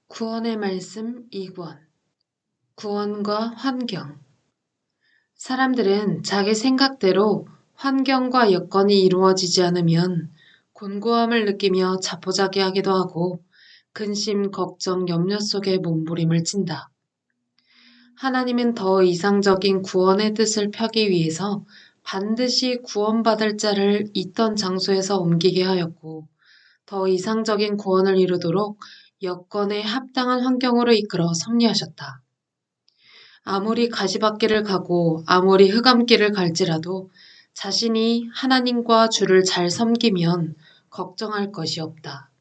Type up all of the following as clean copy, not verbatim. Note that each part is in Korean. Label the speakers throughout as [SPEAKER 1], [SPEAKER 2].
[SPEAKER 1] 구원의 말씀 2권 구원과 환경. 사람들은 자기 생각대로 환경과 여건이 이루어지지 않으면 곤고함을 느끼며 자포자기하기도 하고 근심, 걱정, 염려 속에 몸부림을 찐다. 하나님은 더 이상적인 구원의 뜻을 펴기 위해서 반드시 구원받을 자를 있던 장소에서 옮기게 하였고, 더 이상적인 구원을 이루도록 여건에 합당한 환경으로 이끌어 섭리하셨다. 아무리 가시밭길을 가고 아무리 흑암길을 갈지라도 자신이 하나님과 주를 잘 섬기면 걱정할 것이 없다.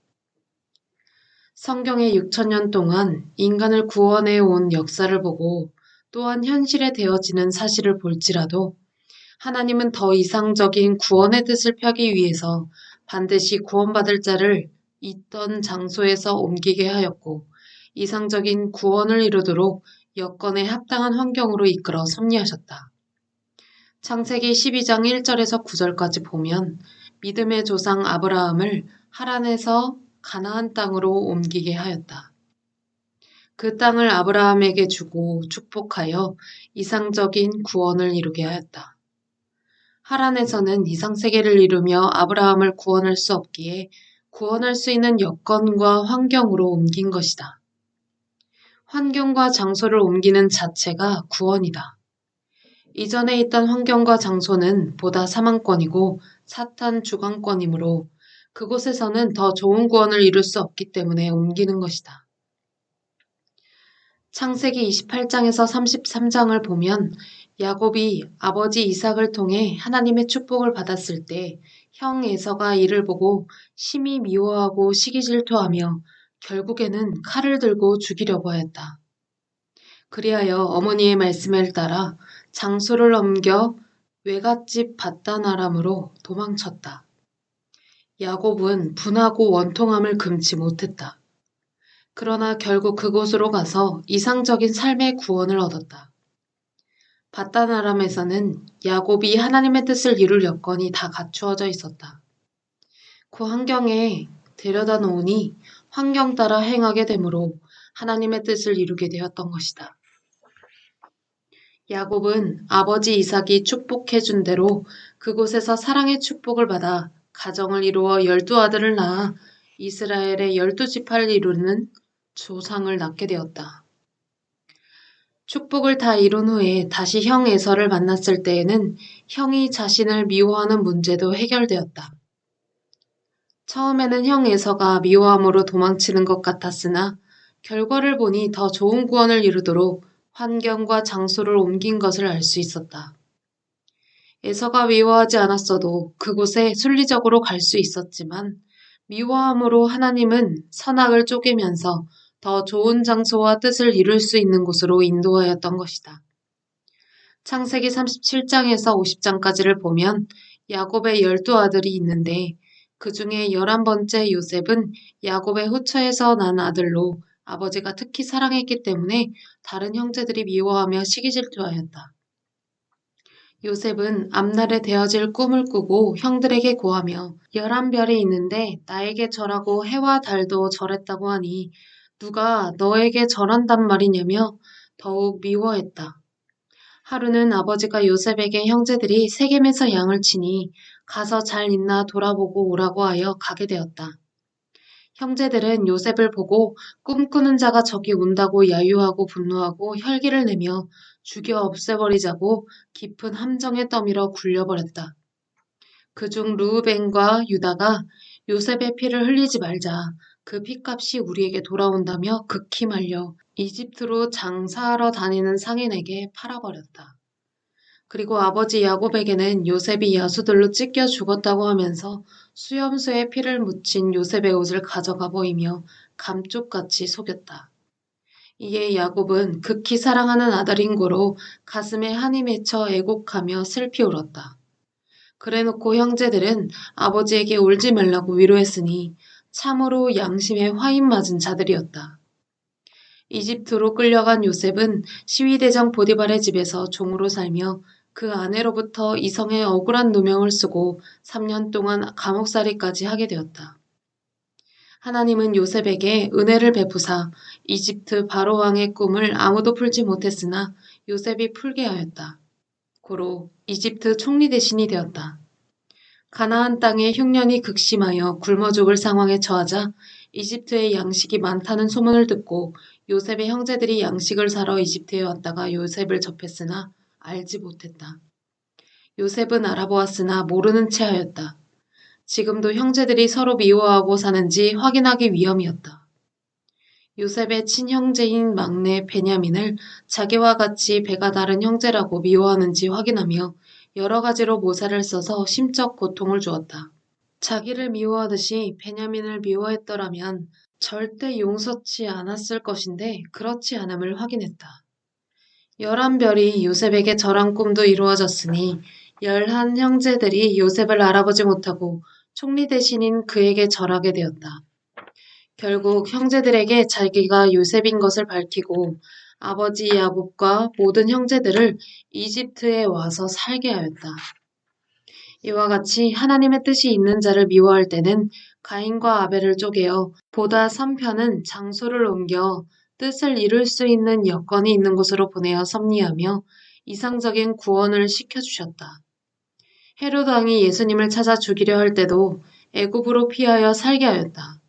[SPEAKER 1] 성경의 6천년 동안 인간을 구원해 온 역사를 보고 또한 현실에 되어지는 사실을 볼지라도 하나님은 더 이상적인 구원의 뜻을 펴기 위해서 반드시 구원받을 자를 있던 장소에서 옮기게 하였고, 이상적인 구원을 이루도록 여건에 합당한 환경으로 이끌어 섭리하셨다. 창세기 12장 1절에서 9절까지 보면 믿음의 조상 아브라함을 하란에서 가나안 땅으로 옮기게 하였다. 그 땅을 아브라함에게 주고 축복하여 이상적인 구원을 이루게 하였다. 하란에서는 이상세계를 이루며 아브라함을 구원할 수 없기에 구원할 수 있는 여건과 환경으로 옮긴 것이다. 환경과 장소를 옮기는 자체가 구원이다. 이전에 있던 환경과 장소는 보다 사망권이고 사탄 주관권이므로 그곳에서는 더 좋은 구원을 이룰 수 없기 때문에 옮기는 것이다. 창세기 28장에서 33장을 보면 야곱이 아버지 이삭을 통해 하나님의 축복을 받았을 때 형 에서가 이를 보고 심히 미워하고 시기질투하며 결국에는 칼을 들고 죽이려고 하였다. 그리하여 어머니의 말씀을 따라 장소를 옮겨 외갓집 밧단 아람으로 도망쳤다. 야곱은 분하고 원통함을 금치 못했다. 그러나 결국 그곳으로 가서 이상적인 삶의 구원을 얻었다. 밧단 아람에서는 야곱이 하나님의 뜻을 이룰 여건이 다 갖추어져 있었다. 그 환경에 데려다 놓으니 환경 따라 행하게 되므로 하나님의 뜻을 이루게 되었던 것이다. 야곱은 아버지 이삭이 축복해준 대로 그곳에서 사랑의 축복을 받아 가정을 이루어 12아들을 낳아 이스라엘의 12지파를 이루는 조상을 낳게 되었다. 축복을 다 이룬 후에 다시 형 에서를 만났을 때에는 형이 자신을 미워하는 문제도 해결되었다. 처음에는 형 에서가 미워함으로 도망치는 것 같았으나 결과를 보니 더 좋은 구원을 이루도록 환경과 장소를 옮긴 것을 알 수 있었다. 에서가 미워하지 않았어도 그곳에 순리적으로 갈 수 있었지만 미워함으로 하나님은 선악을 쪼개면서 더 좋은 장소와 뜻을 이룰 수 있는 곳으로 인도하였던 것이다. 창세기 37장에서 50장까지를 보면 야곱의 12아들이 있는데 그 중에 11번째 요셉은 야곱의 후처에서 난 아들로 아버지가 특히 사랑했기 때문에 다른 형제들이 미워하며 시기질투하였다. 요셉은 앞날에 되어질 꿈을 꾸고 형들에게 고하며 11별이 있는데 나에게 절하고 해와 달도 절했다고 하니 누가 너에게 절한단 말이냐며 더욱 미워했다. 하루는 아버지가 요셉에게 형제들이 세겜에서 양을 치니 가서 잘 있나 돌아보고 오라고 하여 가게 되었다. 형제들은 요셉을 보고 꿈꾸는 자가 저기 온다고 야유하고 분노하고 혈기를 내며 죽여 없애버리자고 깊은 함정에 떠밀어 굴려버렸다. 그중 르우벤과 유다가 요셉의 피를 흘리지 말자. 그 핏값이 우리에게 돌아온다며 극히 말려 이집트로 장사하러 다니는 상인에게 팔아버렸다. 그리고 아버지 야곱에게는 요셉이 야수들로 찢겨 죽었다고 하면서 수염수에 피를 묻힌 요셉의 옷을 가져가 보이며 감쪽같이 속였다. 이에 야곱은 극히 사랑하는 아들인 고로 가슴에 한이 맺혀 애곡하며 슬피 울었다. 그래놓고 형제들은 아버지에게 울지 말라고 위로했으니 참으로 양심에 화인 맞은 자들이었다. 이집트로 끌려간 요셉은 시위대장 보디발의 집에서 종으로 살며 그 아내로부터 이성의 억울한 누명을 쓰고 3년 동안 감옥살이까지 하게 되었다. 하나님은 요셉에게 은혜를 베푸사 이집트 바로 왕의 꿈을 아무도 풀지 못했으나 요셉이 풀게 하였다. 고로 이집트 총리 대신이 되었다. 가나안 땅에 흉년이 극심하여 굶어 죽을 상황에 처하자 이집트에 양식이 많다는 소문을 듣고 요셉의 형제들이 양식을 사러 이집트에 왔다가 요셉을 접했으나 알지 못했다. 요셉은 알아보았으나 모르는 채 하였다. 지금도 형제들이 서로 미워하고 사는지 확인하기 위함이었다. 요셉의 친형제인 막내 베냐민을 자기와 같이 배가 다른 형제라고 미워하는지 확인하며 여러 가지로 모사를 써서 심적 고통을 주었다. 자기를 미워하듯이 베냐민을 미워했더라면 절대 용서치 않았을 것인데 그렇지 않음을 확인했다. 11별이 요셉에게 절한 꿈도 이루어졌으니 11형제들이 요셉을 알아보지 못하고 총리 대신인 그에게 절하게 되었다. 결국 형제들에게 자기가 요셉인 것을 밝히고 아버지 야곱과 모든 형제들을 이집트에 와서 살게 하였다. 이와 같이 하나님의 뜻이 있는 자를 미워할 때는 가인과 아벨을 쪼개어 보다 선 편은 장소를 옮겨 뜻을 이룰 수 있는 여건이 있는 곳으로 보내어 섭리하며 이상적인 구원을 시켜주셨다. 헤롯 왕이 예수님을 찾아 죽이려 할 때도 애굽으로 피하여 살게 하였다.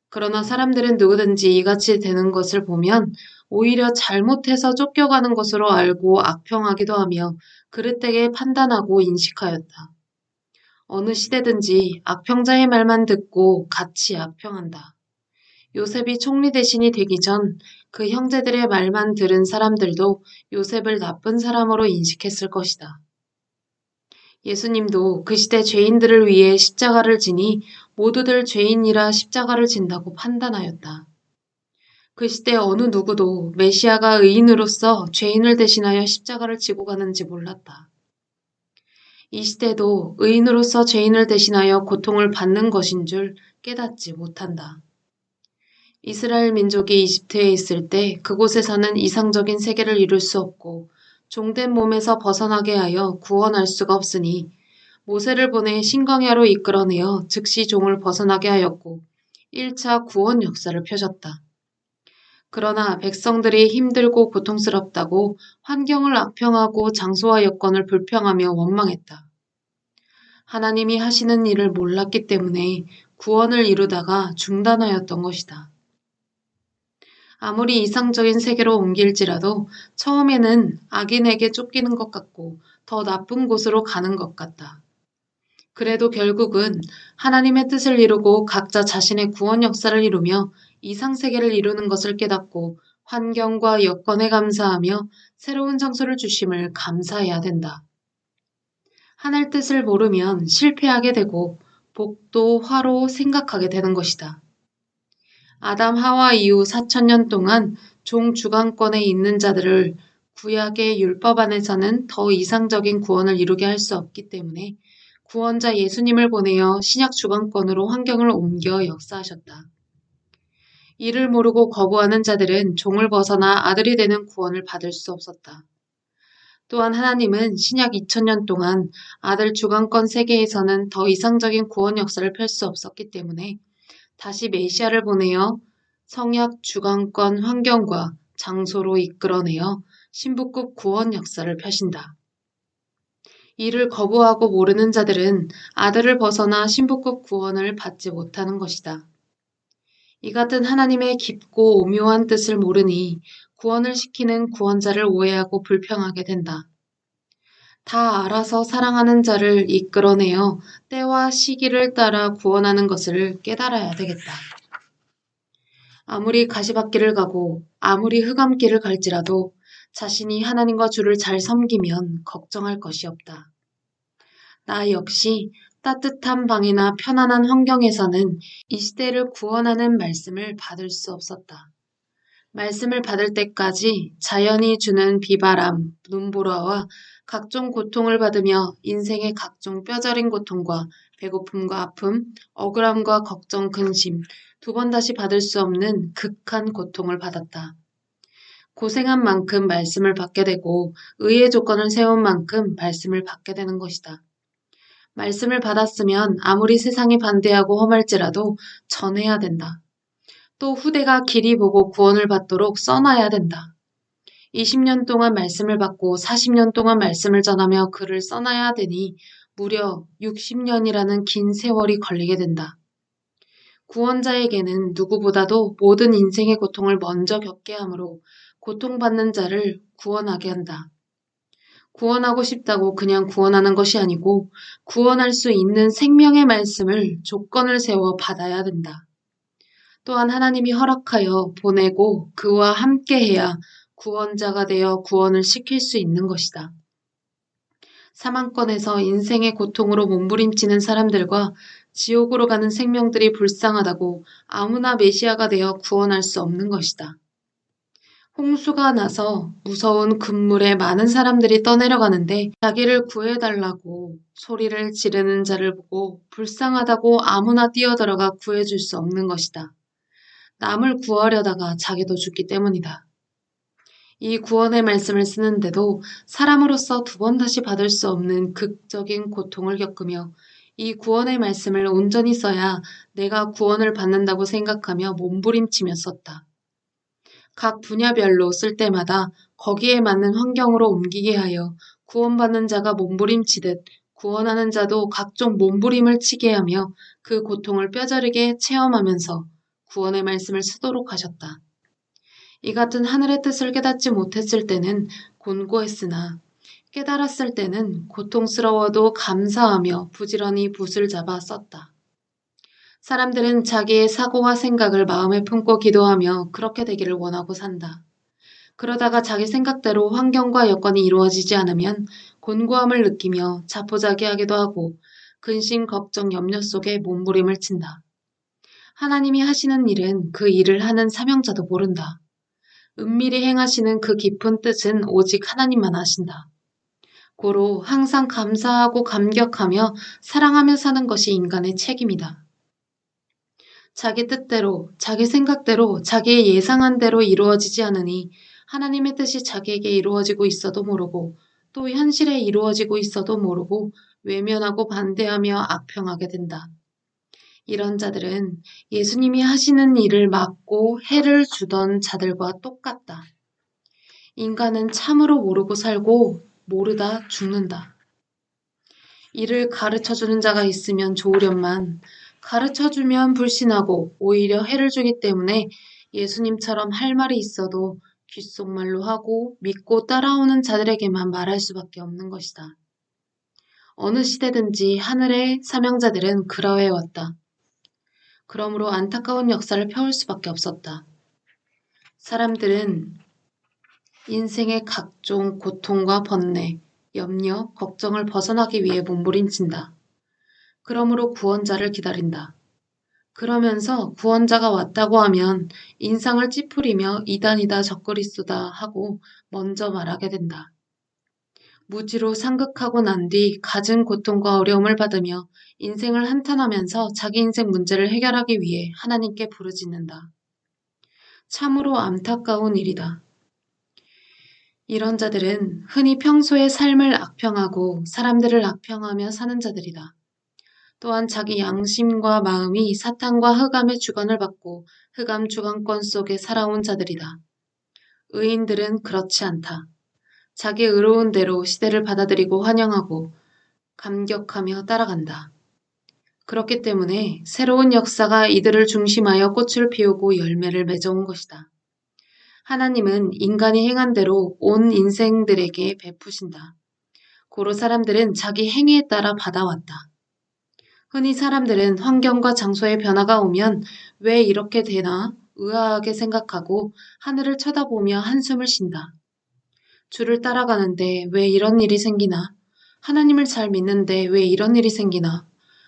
[SPEAKER 1] 그러나 사람들은 누구든지 이같이 되는 것을 보면 오히려 잘못해서 쫓겨가는 것으로 알고 악평하기도 하며 그릇되게 판단하고 인식하였다. 어느 시대든지 악평자의 말만 듣고 같이 악평한다. 요셉이 총리 대신이 되기 전 그 형제들의 말만 들은 사람들도 요셉을 나쁜 사람으로 인식했을 것이다. 예수님도 그 시대 죄인들을 위해 십자가를 지니 모두들 죄인이라 십자가를 진다고 판단하였다. 그 시대 어느 누구도 메시아가 의인으로서 죄인을 대신하여 십자가를 지고 가는지 몰랐다. 이 시대도 의인으로서 죄인을 대신하여 고통을 받는 것인 줄 깨닫지 못한다. 이스라엘 민족이 이집트에 있을 때 그곳에서는 이상적인 세계를 이룰 수 없고 종된 몸에서 벗어나게 하여 구원할 수가 없으니 모세를 보내 신광야로 이끌어내어 즉시 종을 벗어나게 하였고 1차 구원 역사를 펴셨다. 그러나 백성들이 힘들고 고통스럽다고 환경을 악평하고 장소와 여건을 불평하며 원망했다. 하나님이 하시는 일을 몰랐기 때문에 구원을 이루다가 중단하였던 것이다. 아무리 이상적인 세계로 옮길지라도 처음에는 악인에게 쫓기는 것 같고 더 나쁜 곳으로 가는 것 같다. 그래도 결국은 하나님의 뜻을 이루고 각자 자신의 구원 역사를 이루며 이상세계를 이루는 것을 깨닫고 환경과 여건에 감사하며 새로운 장소를 주심을 감사해야 된다. 하늘 뜻을 모르면 실패하게 되고 복도 화로 생각하게 되는 것이다. 아담 하와 이후 4,000년 동안 종 주관권에 있는 자들을 구약의 율법 안에서는 더 이상적인 구원을 이루게 할 수 없기 때문에 구원자 예수님을 보내어 신약 주관권으로 환경을 옮겨 역사하셨다. 이를 모르고 거부하는 자들은 종을 벗어나 아들이 되는 구원을 받을 수 없었다. 또한 하나님은 신약 2000년 동안 아들 주관권 세계에서는 더 이상적인 구원 역사를 펼 수 없었기 때문에 다시 메시아를 보내어 성약 주관권 환경과 장소로 이끌어내어 신부급 구원 역사를 펴신다. 이를 거부하고 모르는 자들은 아들을 벗어나 신부급 구원을 받지 못하는 것이다. 이 같은 하나님의 깊고 오묘한 뜻을 모르니 구원을 시키는 구원자를 오해하고 불평하게 된다. 다 알아서 사랑하는 자를 이끌어내어 때와 시기를 따라 구원하는 것을 깨달아야 되겠다. 아무리 가시밭길을 가고 아무리 흑암길을 갈지라도 자신이 하나님과 주를 잘 섬기면 걱정할 것이 없다. 나 역시 따뜻한 방이나 편안한 환경에서는 이 시대를 구원하는 말씀을 받을 수 없었다. 말씀을 받을 때까지 자연이 주는 비바람, 눈보라와 각종 고통을 받으며 인생의 각종 뼈저린 고통과 배고픔과 아픔, 억울함과 걱정, 근심, 두 번 다시 받을 수 없는 극한 고통을 받았다. 고생한 만큼 말씀을 받게 되고 의의 조건을 세운 만큼 말씀을 받게 되는 것이다. 말씀을 받았으면 아무리 세상이 반대하고 험할지라도 전해야 된다. 또 후대가 길이 보고 구원을 받도록 써놔야 된다. 20년 동안 말씀을 받고 40년 동안 말씀을 전하며 글을 써놔야 되니 무려 60년이라는 긴 세월이 걸리게 된다. 구원자에게는 누구보다도 모든 인생의 고통을 먼저 겪게 하므로 고통받는 자를 구원하게 한다. 구원하고 싶다고 그냥 구원하는 것이 아니고 구원할 수 있는 생명의 말씀을 조건을 세워 받아야 된다. 또한 하나님이 허락하여 보내고 그와 함께해야 구원자가 되어 구원을 시킬 수 있는 것이다. 사망권에서 인생의 고통으로 몸부림치는 사람들과 지옥으로 가는 생명들이 불쌍하다고 아무나 메시아가 되어 구원할 수 없는 것이다. 홍수가 나서 무서운 금물에 많은 사람들이 떠내려가는데 자기를 구해달라고 소리를 지르는 자를 보고 불쌍하다고 아무나 뛰어들어가 구해줄 수 없는 것이다. 남을 구하려다가 자기도 죽기 때문이다. 이 구원의 말씀을 쓰는데도 사람으로서 두 번 다시 받을 수 없는 극적인 고통을 겪으며 이 구원의 말씀을 온전히 써야 내가 구원을 받는다고 생각하며 몸부림치며 썼다. 각 분야별로 쓸 때마다 거기에 맞는 환경으로 옮기게 하여 구원받는 자가 몸부림치듯 구원하는 자도 각종 몸부림을 치게 하며 그 고통을 뼈저리게 체험하면서 구원의 말씀을 쓰도록 하셨다. 이 같은 하늘의 뜻을 깨닫지 못했을 때는 곤고했으나 깨달았을 때는 고통스러워도 감사하며 부지런히 붓을 잡아 썼다. 사람들은 자기의 사고와 생각을 마음에 품고 기도하며 그렇게 되기를 원하고 산다. 그러다가 자기 생각대로 환경과 여건이 이루어지지 않으면 곤고함을 느끼며 자포자기하기도 하고 근심, 걱정, 염려 속에 몸부림을 친다. 하나님이 하시는 일은 그 일을 하는 사명자도 모른다. 은밀히 행하시는 그 깊은 뜻은 오직 하나님만 아신다. 고로 항상 감사하고 감격하며 사랑하며 사는 것이 인간의 책임이다. 자기 뜻대로, 자기 생각대로, 자기의 예상한 대로 이루어지지 않으니 하나님의 뜻이 자기에게 이루어지고 있어도 모르고 또 현실에 이루어지고 있어도 모르고 외면하고 반대하며 악평하게 된다. 이런 자들은 예수님이 하시는 일을 막고 해를 주던 자들과 똑같다. 인간은 참으로 모르고 살고 모르다 죽는다. 이를 가르쳐주는 자가 있으면 좋으련만 가르쳐주면 불신하고 오히려 해를 주기 때문에 예수님처럼 할 말이 있어도 귓속말로 하고 믿고 따라오는 자들에게만 말할 수밖에 없는 것이다. 어느 시대든지 하늘의 사명자들은 그러해 왔다. 그러므로 안타까운 역사를 펴올 수밖에 없었다. 사람들은 인생의 각종 고통과 번뇌, 염려, 걱정을 벗어나기 위해 몸부림친다. 그러므로 구원자를 기다린다. 그러면서 구원자가 왔다고 하면 인상을 찌푸리며 이단이다 적그리스도다 하고 먼저 말하게 된다. 무지로 상극하고 난 뒤 갖은 고통과 어려움을 받으며 인생을 한탄하면서 자기 인생 문제를 해결하기 위해 하나님께 부르짖는다. 참으로 안타까운 일이다. 이런 자들은 흔히 평소에 삶을 악평하고 사람들을 악평하며 사는 자들이다. 또한 자기 양심과 마음이 사탄과 흑암의 주관을 받고 흑암 주관권 속에 살아온 자들이다. 의인들은 그렇지 않다. 자기 의로운 대로 시대를 받아들이고 환영하고 감격하며 따라간다. 그렇기 때문에 새로운 역사가 이들을 중심하여 꽃을 피우고 열매를 맺어온 것이다. 하나님은 인간이 행한 대로 온 인생들에게 베푸신다. 고로 사람들은 자기 행위에 따라 받아왔다. 흔히 사람들은 환경과 장소의 변화가 오면 왜 이렇게 되나 의아하게 생각하고 하늘을 쳐다보며 한숨을 쉰다. 주를 따라가는데 왜 이런 일이 생기나? 하나님을 잘 믿는데 왜 이런 일이 생기나?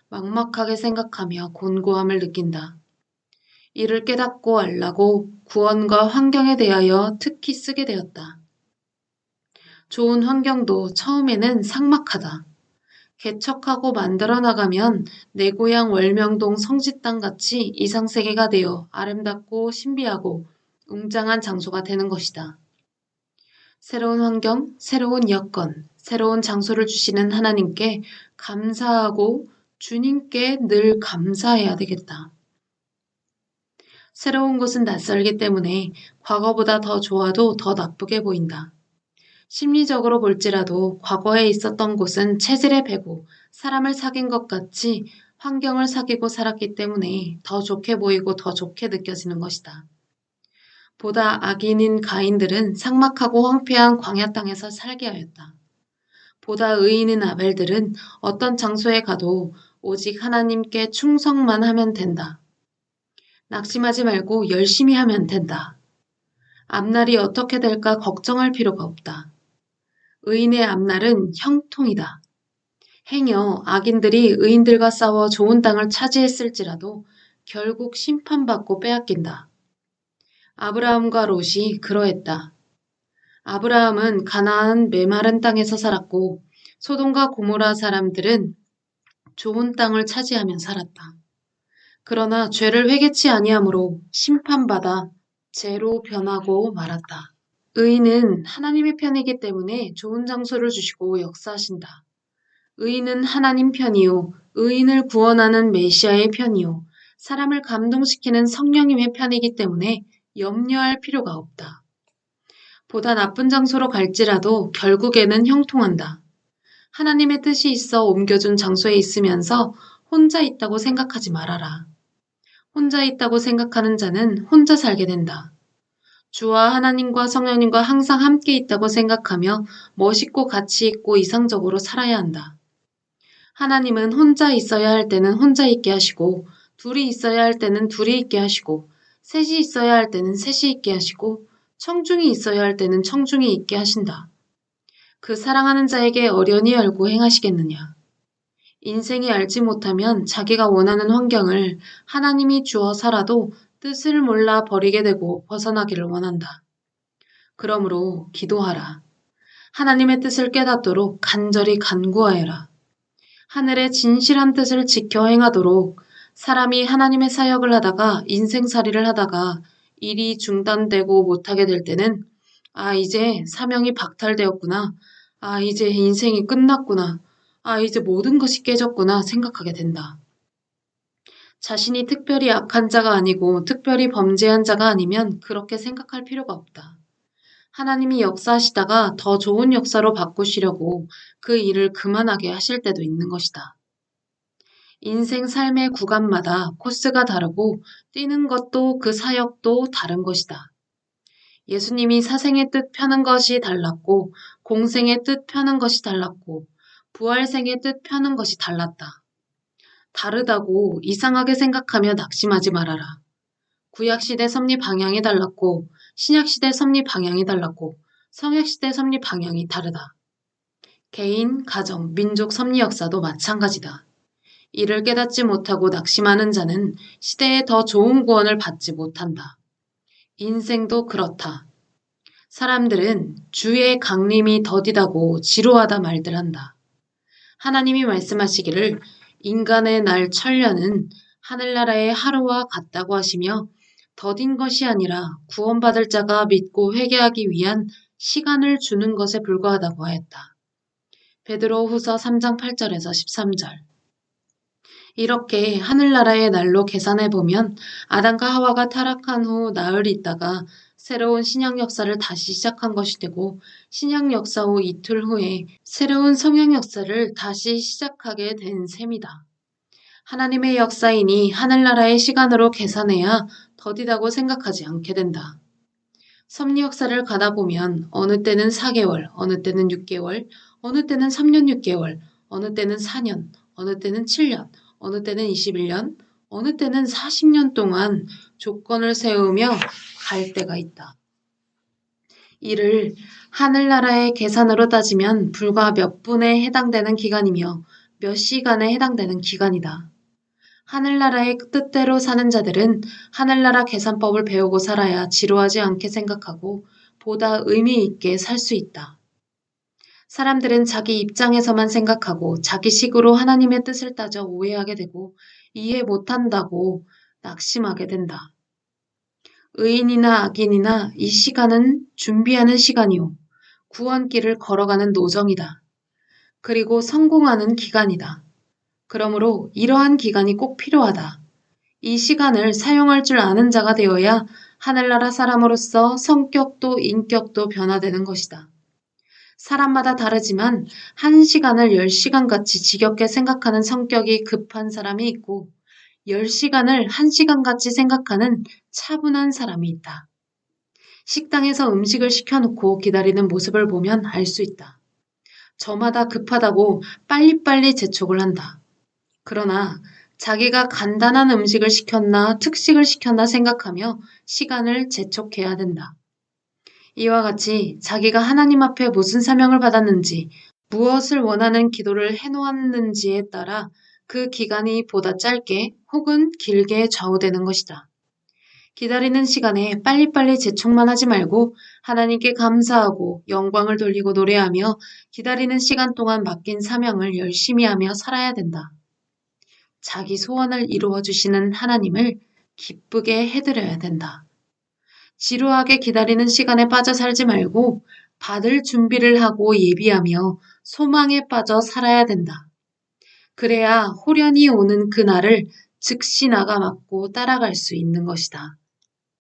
[SPEAKER 1] 막막하게 생각하며 곤고함을 느낀다. 이를 깨닫고 알라고 구원과 환경에 대하여 특히 쓰게 되었다. 좋은 환경도 처음에는 삭막하다. 개척하고 만들어 나가면 내 고향 월명동 성지땅 같이 이상세계가 되어 아름답고 신비하고 웅장한 장소가 되는 것이다. 새로운 환경, 새로운 여건, 새로운 장소를 주시는 하나님께 감사하고 주님께 늘 감사해야 되겠다. 새로운 곳은 낯설기 때문에 과거보다 더 좋아도 더 나쁘게 보인다. 심리적으로 볼지라도 과거에 있었던 곳은 체질의 배고 사람을 사귄 것 같이 환경을 사귀고 살았기 때문에 더 좋게 보이고 더 좋게 느껴지는 것이다. 보다 악인인 가인들은 삭막하고 황폐한 광야 땅에서 살게 하였다. 보다 의인인 아벨들은 어떤 장소에 가도 오직 하나님께 충성만 하면 된다. 낙심하지 말고 열심히 하면 된다. 앞날이 어떻게 될까 걱정할 필요가 없다. 의인의 앞날은 형통이다. 행여 악인들이 의인들과 싸워 좋은 땅을 차지했을지라도 결국 심판받고 빼앗긴다. 아브라함과 롯이 그러했다. 아브라함은 가나안 메마른 땅에서 살았고 소돔과 고모라 사람들은 좋은 땅을 차지하며 살았다. 그러나 죄를 회개치 아니하므로 심판받아 죄로 변하고 말았다. 의인은 하나님의 편이기 때문에 좋은 장소를 주시고 역사하신다. 의인은 하나님 편이요 의인을 구원하는 메시아의 편이요 사람을 감동시키는 성령님의 편이기 때문에 염려할 필요가 없다. 보다 나쁜 장소로 갈지라도 결국에는 형통한다. 하나님의 뜻이 있어 옮겨준 장소에 있으면서 혼자 있다고 생각하지 말아라. 혼자 있다고 생각하는 자는 혼자 살게 된다. 주와 하나님과 성령님과 항상 함께 있다고 생각하며 멋있고 가치 있고 이상적으로 살아야 한다. 하나님은 혼자 있어야 할 때는 혼자 있게 하시고 둘이 있어야 할 때는 둘이 있게 하시고 셋이 있어야 할 때는 셋이 있게 하시고 청중이 있어야 할 때는 청중이 있게 하신다. 그 사랑하는 자에게 어련히 알고 행하시겠느냐. 인생이 알지 못하면 자기가 원하는 환경을 하나님이 주어 살아도 뜻을 몰라 버리게 되고 벗어나기를 원한다. 그러므로 기도하라. 하나님의 뜻을 깨닫도록 간절히 간구하여라. 하늘의 진실한 뜻을 지켜 행하도록 사람이 하나님의 사역을 하다가 인생살이를 하다가 일이 중단되고 못하게 될 때는 이제 사명이 박탈되었구나. 이제 인생이 끝났구나. 이제 모든 것이 깨졌구나 생각하게 된다. 자신이 특별히 악한 자가 아니고 특별히 범죄한 자가 아니면 그렇게 생각할 필요가 없다. 하나님이 역사하시다가 더 좋은 역사로 바꾸시려고 그 일을 그만하게 하실 때도 있는 것이다. 인생 삶의 구간마다 코스가 다르고 뛰는 것도 그 사역도 다른 것이다. 예수님이 사생의 뜻 펴는 것이 달랐고 공생의 뜻 펴는 것이 달랐고 부활생의 뜻 펴는 것이 달랐다. 다르다고 이상하게 생각하며 낙심하지 말아라. 구약시대 섭리 방향이 달랐고 신약시대 섭리 방향이 달랐고 성약시대 섭리 방향이 다르다. 개인, 가정, 민족 섭리 역사도 마찬가지다. 이를 깨닫지 못하고 낙심하는 자는 시대에 더 좋은 구원을 받지 못한다. 인생도 그렇다. 사람들은 주의 강림이 더디다고 지루하다 말들 한다. 하나님이 말씀하시기를 인간의 날 천년은 하늘나라의 하루와 같다고 하시며 더딘 것이 아니라 구원받을 자가 믿고 회개하기 위한 시간을 주는 것에 불과하다고 하였다. 베드로 후서 3장 8절에서 13절. 이렇게 하늘나라의 날로 계산해보면 아담과 하와가 타락한 후 나흘 있다가 새로운 신약 역사를 다시 시작한 것이 되고 신약 역사 후 이틀 후에 새로운 성약 역사를 다시 시작하게 된 셈이다. 하나님의 역사이니 하늘나라의 시간으로 계산해야 더디다고 생각하지 않게 된다. 섭리 역사를 가다 보면 어느 때는 4개월, 어느 때는 6개월, 어느 때는 3년 6개월, 어느 때는 4년, 어느 때는 7년, 어느 때는 21년, 어느 때는 40년 동안 조건을 세우며 갈 때가 있다. 이를 하늘나라의 계산으로 따지면 불과 몇 분에 해당되는 기간이며 몇 시간에 해당되는 기간이다. 하늘나라의 뜻대로 사는 자들은 하늘나라 계산법을 배우고 살아야 지루하지 않게 생각하고 보다 의미 있게 살 수 있다. 사람들은 자기 입장에서만 생각하고 자기식으로 하나님의 뜻을 따져 오해하게 되고 이해 못한다고 낙심하게 된다. 의인이나 악인이나 이 시간은 준비하는 시간이요. 구원길을 걸어가는 노정이다. 그리고 성공하는 기간이다. 그러므로 이러한 기간이 꼭 필요하다. 이 시간을 사용할 줄 아는 자가 되어야 하늘나라 사람으로서 성격도 인격도 변화되는 것이다. 사람마다 다르지만 1시간을 10시간 같이 지겹게 생각하는 성격이 급한 사람이 있고 10시간을 1시간 같이 생각하는 차분한 사람이 있다. 식당에서 음식을 시켜놓고 기다리는 모습을 보면 알 수 있다. 저마다 급하다고 빨리빨리 재촉을 한다. 그러나 자기가 간단한 음식을 시켰나 특식을 시켰나 생각하며 시간을 재촉해야 된다. 이와 같이 자기가 하나님 앞에 무슨 사명을 받았는지, 무엇을 원하는 기도를 해놓았는지에 따라 그 기간이 보다 짧게 혹은 길게 좌우되는 것이다. 기다리는 시간에 빨리빨리 재촉만 하지 말고 하나님께 감사하고 영광을 돌리고 노래하며 기다리는 시간 동안 맡긴 사명을 열심히 하며 살아야 된다. 자기 소원을 이루어 주시는 하나님을 기쁘게 해드려야 된다. 지루하게 기다리는 시간에 빠져 살지 말고 받을 준비를 하고 예비하며 소망에 빠져 살아야 된다. 그래야 호련히 오는 그날을 즉시 나가 맞고 따라갈 수 있는 것이다.